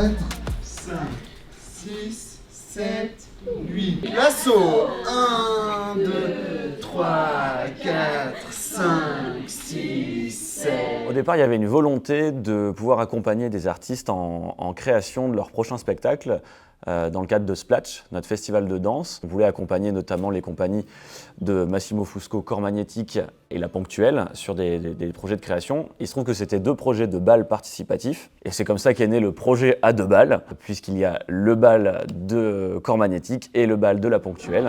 5, 6, 7, 8. L'assaut. 1, 2, 3, 4, 5, 6, 7. Au départ, il y avait une volonté de pouvoir accompagner des artistes en création de leur prochain spectacle dans le cadre de Splatch, notre festival de danse. On voulait accompagner notamment les compagnies de Massimo Fusco, Corps Magnétique et La Ponctuelle sur des projets de création. Il se trouve que c'était 2 projets de bal participatifs et c'est comme ça qu'est né le projet à 2 balles, puisqu'il y a le bal de Corps Magnétique et le bal de La Ponctuelle.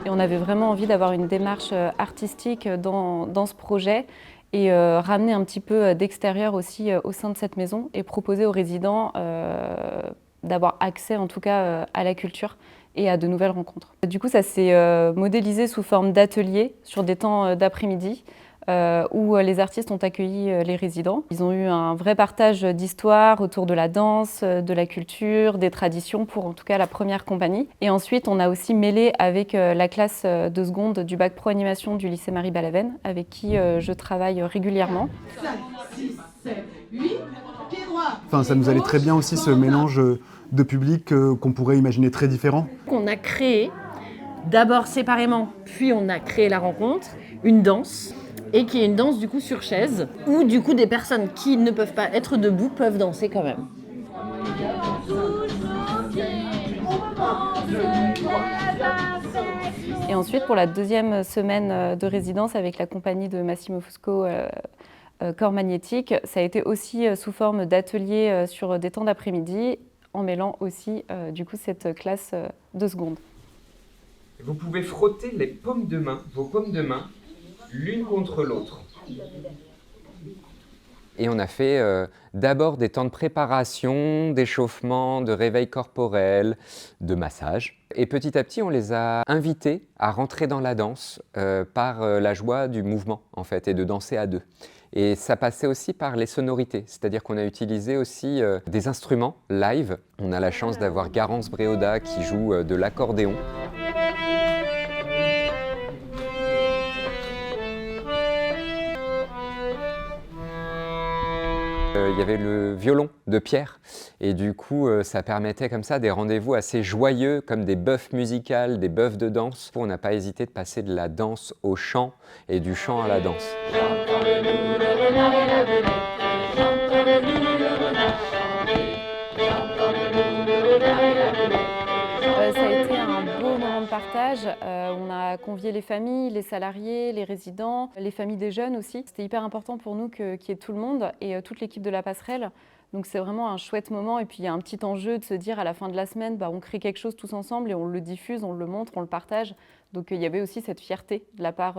Et on avait vraiment envie d'avoir une démarche artistique dans ce projet et ramener un petit peu d'extérieur aussi au sein de cette maison et proposer aux résidents d'avoir accès en tout cas à la culture et à de nouvelles rencontres. Du coup, ça s'est modélisé sous forme d'ateliers sur des temps d'après-midi où les artistes ont accueilli les résidents. Ils ont eu un vrai partage d'histoire autour de la danse, de la culture, des traditions pour en tout cas la première compagnie. Et ensuite, on a aussi mêlé avec la classe de seconde du bac pro animation du lycée Marie Ballaven, avec qui je travaille régulièrement. 5, 6, 7, 8, pied droit. Enfin, ça nous allait très bien aussi ce mélange de public qu'on pourrait imaginer très différent. On a créé, d'abord séparément, puis on a créé la rencontre, une danse. Et qui est une danse du coup sur chaise, où du coup des personnes qui ne peuvent pas être debout peuvent danser quand même. Et ensuite, pour la deuxième semaine de résidence avec la compagnie de Massimo Fusco, Corps Magnétique, ça a été aussi sous forme d'ateliers sur des temps d'après-midi, en mêlant aussi du coup cette classe de seconde. Vous pouvez frotter les paumes de main, vos paumes de main, l'une contre l'autre. Et on a fait d'abord des temps de préparation, d'échauffement, de réveil corporel, de massage. Et petit à petit, on les a invités à rentrer dans la danse par la joie du mouvement, en fait, et de danser à 2. Et ça passait aussi par les sonorités, c'est-à-dire qu'on a utilisé aussi des instruments live. On a la chance d'avoir Garance Bréoda qui joue de l'accordéon. Il y avait le violon de Pierre et du coup ça permettait comme ça des rendez-vous assez joyeux comme des bœufs musicales, des bœufs de danse. On n'a pas hésité de passer de la danse au chant et du chant à la danse. Ça a été un beau moment de partage. On a convié les familles, les salariés, les résidents, les familles des jeunes aussi. C'était hyper important pour nous qu'il y ait tout le monde et toute l'équipe de la passerelle. Donc c'est vraiment un chouette moment et puis il y a un petit enjeu de se dire à la fin de la semaine, on crée quelque chose tous ensemble et on le diffuse, on le montre, on le partage. Donc il y avait aussi cette fierté de la part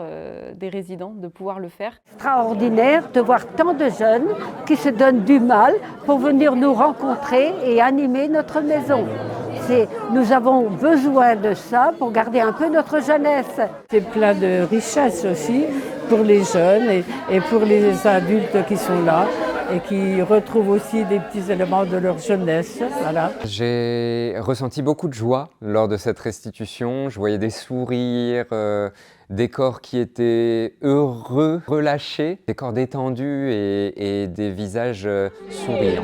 des résidents de pouvoir le faire. Extraordinaire de voir tant de jeunes qui se donnent du mal pour venir nous rencontrer et animer notre maison. Nous avons besoin de ça pour garder un peu notre jeunesse. C'est plein de richesses aussi pour les jeunes et pour les adultes qui sont là et qui retrouvent aussi des petits éléments de leur jeunesse. Voilà. J'ai ressenti beaucoup de joie lors de cette restitution. Je voyais des sourires, des corps qui étaient heureux, relâchés, des corps détendus et des visages souriants.